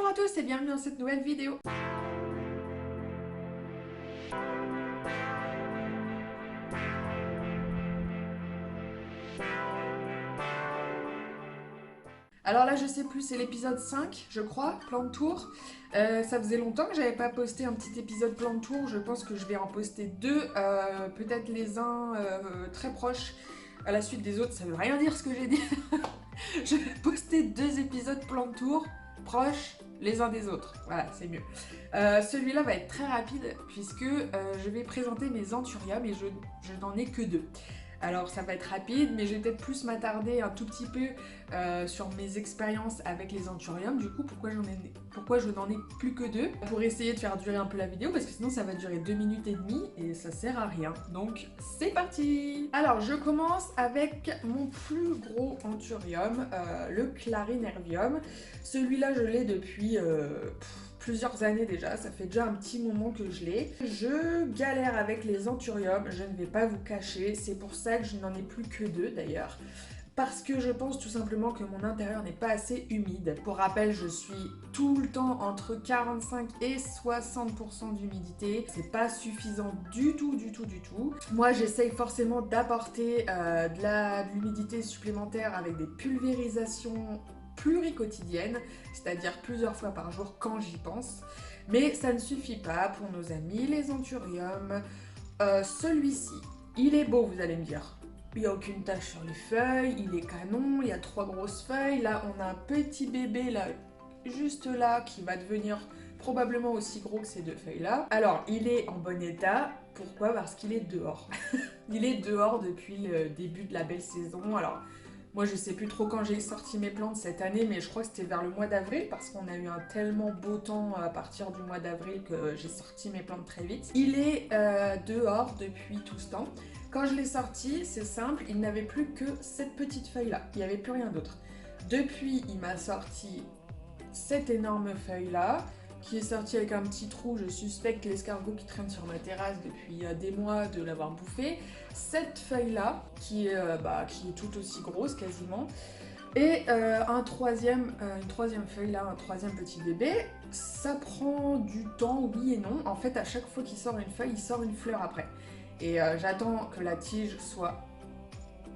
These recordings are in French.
Bonjour à tous et bienvenue dans cette nouvelle vidéo. Alors là je sais plus, c'est l'épisode 5 je crois, plan de tour. Ça faisait longtemps que j'avais pas posté un petit épisode plan de tour, je pense que je vais en poster deux, peut-être les uns très proches à la suite des autres, ça veut rien dire ce que j'ai dit. Je vais poster deux épisodes plan de tour proches les uns des autres, voilà c'est mieux. Celui-là va être très rapide puisque je vais présenter mes anthuriums et je n'en ai que deux. Alors ça va être rapide, mais je vais peut-être plus m'attarder un tout petit peu sur mes expériences avec les anthuriums. Du coup, pourquoi je n'en ai plus que deux? Pour essayer de faire durer un peu la vidéo, parce que sinon ça va durer 2 minutes et demie et ça sert à rien. Donc c'est parti! Alors je commence avec mon plus gros anthurium, le Clarinervium. Celui-là je l'ai depuis plusieurs années déjà, ça fait déjà un petit moment que je l'ai. Je galère avec les anthuriums, je ne vais pas vous cacher, c'est pour ça que je n'en ai plus que deux d'ailleurs. Parce que je pense tout simplement que mon intérieur n'est pas assez humide. Pour rappel, je suis tout le temps entre 45 et 60% d'humidité. C'est pas suffisant du tout. Moi, j'essaye forcément d'apporter de l'humidité supplémentaire avec des pulvérisations pluriquotidiennes, c'est-à-dire plusieurs fois par jour quand j'y pense. Mais ça ne suffit pas pour nos amis les anthuriums. Celui-ci, il est beau, vous allez me dire. Il n'y a aucune tache sur les feuilles, il est canon, il y a 3 grosses feuilles. Là, on a un petit bébé, là, juste là, qui va devenir probablement aussi gros que ces deux feuilles-là. Alors, il est en bon état. Pourquoi? Parce qu'il est dehors. Il est dehors depuis le début de la belle saison. Alors, moi, je sais plus trop quand j'ai sorti mes plantes cette année, mais je crois que c'était vers le mois d'avril, parce qu'on a eu un tellement beau temps à partir du mois d'avril que j'ai sorti mes plantes très vite. Il est dehors depuis tout ce temps. Quand je l'ai sorti, c'est simple, il n'avait plus que cette petite feuille-là. Il n'y avait plus rien d'autre. Depuis, il m'a sorti cette énorme feuille-là, qui est sortie avec un petit trou. Je suspecte l'escargot qui traîne sur ma terrasse depuis des mois de l'avoir bouffé. Cette feuille-là, qui est tout aussi grosse quasiment. Et une troisième feuille là, un troisième petit bébé. Ça prend du temps, oui et non. En fait, à chaque fois qu'il sort une feuille, il sort une fleur après. Et j'attends que la tige soit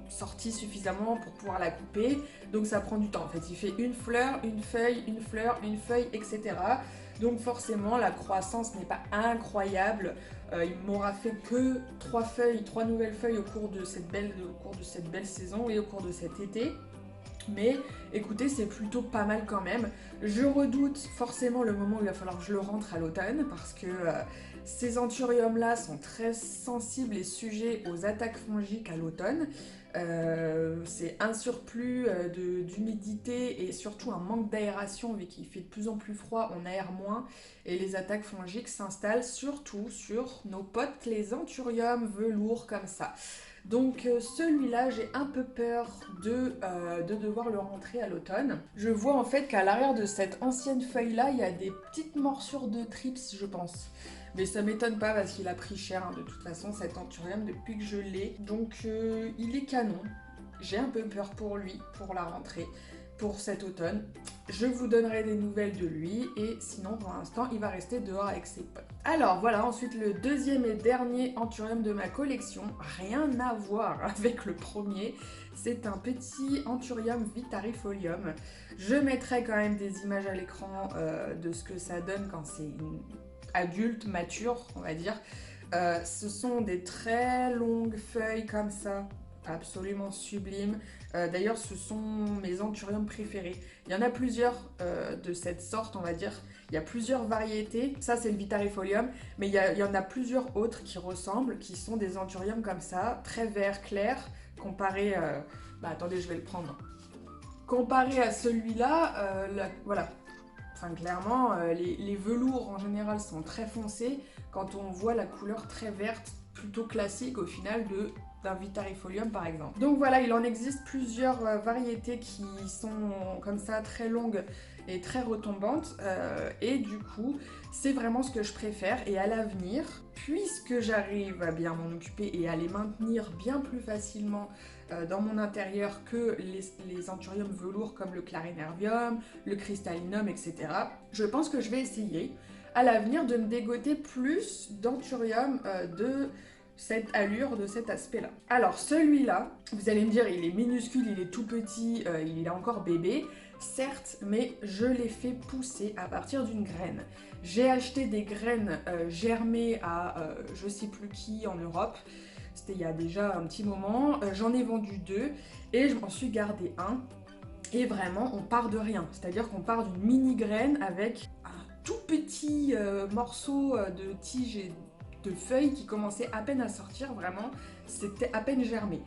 sortie suffisamment pour pouvoir la couper. Donc ça prend du temps. En fait, il fait une fleur, une feuille, une fleur, une feuille, etc. Donc forcément, la croissance n'est pas incroyable. Il m'aura fait que 3 nouvelles feuilles au cours de cette belle saison et au cours de cet été. Mais écoutez, c'est plutôt pas mal quand même. Je redoute forcément le moment où il va falloir que je le rentre à l'automne parce que ces anthuriums-là sont très sensibles et sujets aux attaques fongiques à l'automne. C'est un surplus d'humidité et surtout un manque d'aération vu qu'il fait de plus en plus froid, on aère moins et les attaques fongiques s'installent surtout sur nos potes les anthuriums velours comme ça. Donc celui-là, j'ai un peu peur de devoir le rentrer à l'automne. Je vois en fait qu'à l'arrière de cette ancienne feuille-là, il y a des petites morsures de trips, je pense. Mais ça m'étonne pas parce qu'il a pris cher de toute façon cet anthurium depuis que je l'ai. Donc il est canon. J'ai un peu peur pour lui, pour la rentrée, pour cet automne. Je vous donnerai des nouvelles de lui et sinon pour l'instant il va rester dehors avec ses potes. Alors voilà, ensuite le deuxième et dernier anthurium de ma collection, rien à voir avec le premier, c'est un petit anthurium vitarifolium. Je mettrai quand même des images à l'écran de ce que ça donne quand c'est une adulte, mature on va dire. Ce sont des très longues feuilles comme ça, absolument sublimes. D'ailleurs, ce sont mes anthuriums préférés. Il y en a plusieurs de cette sorte, on va dire. Il y a plusieurs variétés. Ça, c'est le vitarifolium. Mais il y en a plusieurs autres qui ressemblent, qui sont des anthuriums comme ça, très vert clair, comparé... attendez, je vais le prendre. Comparé à celui-là, voilà. Enfin, clairement, les velours en général sont très foncés. Quand on voit la couleur très verte, plutôt classique au final d'un Vitarifolium par exemple. Donc voilà, il en existe plusieurs variétés qui sont comme ça très longues et très retombantes et du coup c'est vraiment ce que je préfère. Et à l'avenir, puisque j'arrive à bien m'en occuper et à les maintenir bien plus facilement dans mon intérieur que les anthuriums velours comme le Clarinervium, le Crystallinum, etc. Je pense que je vais essayer à l'avenir de me dégoter plus d'anthurium de cette allure, de cet aspect-là. Alors celui-là, vous allez me dire, il est minuscule, il est tout petit, il est encore bébé, certes, mais je l'ai fait pousser à partir d'une graine. J'ai acheté des graines germées à je sais plus qui en Europe, c'était il y a déjà un petit moment, j'en ai vendu 2 et je m'en suis gardé un. Et vraiment, on part de rien, c'est-à-dire qu'on part d'une mini graine avec un tout petit morceau de tige et de feuilles qui commençaient à peine à sortir, vraiment, c'était à peine germé.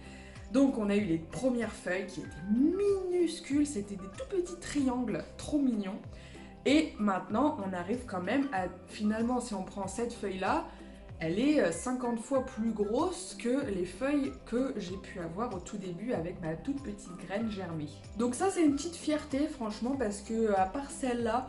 Donc on a eu les premières feuilles qui étaient minuscules, c'était des tout petits triangles, trop mignons. Et maintenant, on arrive quand même à, finalement, si on prend cette feuille-là, elle est 50 fois plus grosse que les feuilles que j'ai pu avoir au tout début avec ma toute petite graine germée. Donc ça, c'est une petite fierté, franchement, parce que à part celle-là,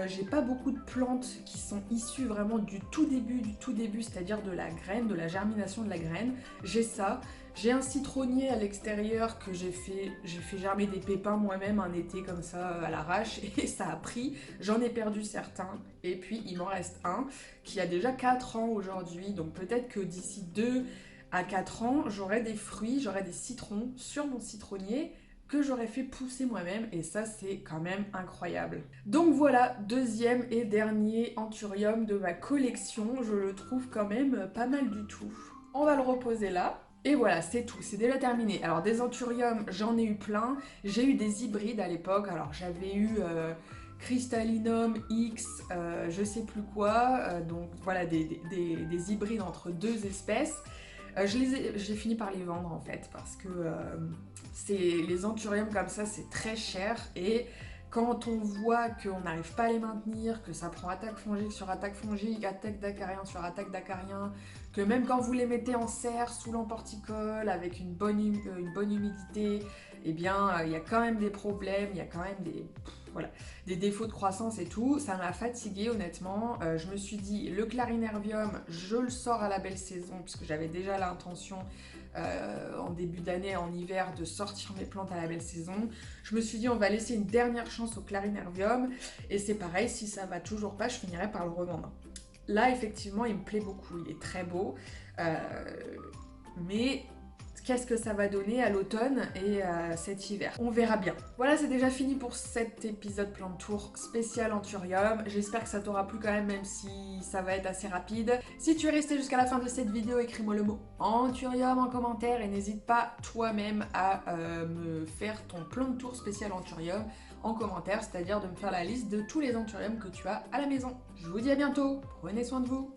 j'ai pas beaucoup de plantes qui sont issues vraiment du tout début, c'est-à-dire de la graine, de la germination de la graine. J'ai ça. J'ai un citronnier à l'extérieur que j'ai fait germer des pépins moi-même un été comme ça à l'arrache et ça a pris. J'en ai perdu certains et puis il m'en reste un qui a déjà 4 ans aujourd'hui. Donc peut-être que d'ici 2 à 4 ans, j'aurai des fruits, j'aurai des citrons sur mon citronnier que j'aurais fait pousser moi-même et ça c'est quand même incroyable. Donc voilà, deuxième et dernier anthurium de ma collection, je le trouve quand même pas mal du tout. On va le reposer là. Et voilà, c'est tout, c'est déjà terminé. Alors des anthuriums, j'en ai eu plein. J'ai eu des hybrides à l'époque. Alors j'avais eu Crystallinum X, je sais plus quoi. Donc voilà, des hybrides entre 2 espèces. J'ai fini par les vendre en fait parce que les anthuriums comme ça c'est très cher et quand on voit qu'on n'arrive pas à les maintenir, que ça prend attaque fongique sur attaque fongique, attaque d'acarien sur attaque d'acarien, que même quand vous les mettez en serre sous l'emporticole avec une bonne humidité, eh bien il y a quand même des problèmes, il y a quand même des défauts de croissance et tout. Ça m'a fatiguée honnêtement. Je me suis dit, le Clarinervium, je le sors à la belle saison puisque j'avais déjà l'intention en début d'année, en hiver, de sortir mes plantes à la belle saison. Je me suis dit, on va laisser une dernière chance au Clarinervium et c'est pareil, si ça va toujours pas, je finirai par le revendre. Là, effectivement, il me plaît beaucoup, il est très beau, mais qu'est-ce que ça va donner à l'automne et cet hiver? On verra bien. Voilà, c'est déjà fini pour cet épisode plan de tour spécial anthurium. J'espère que ça t'aura plu quand même si ça va être assez rapide. Si tu es resté jusqu'à la fin de cette vidéo, écris-moi le mot anthurium en commentaire et n'hésite pas toi-même à me faire ton plan de tour spécial anthurium en commentaire, c'est-à-dire de me faire la liste de tous les anthuriums que tu as à la maison. Je vous dis à bientôt, prenez soin de vous.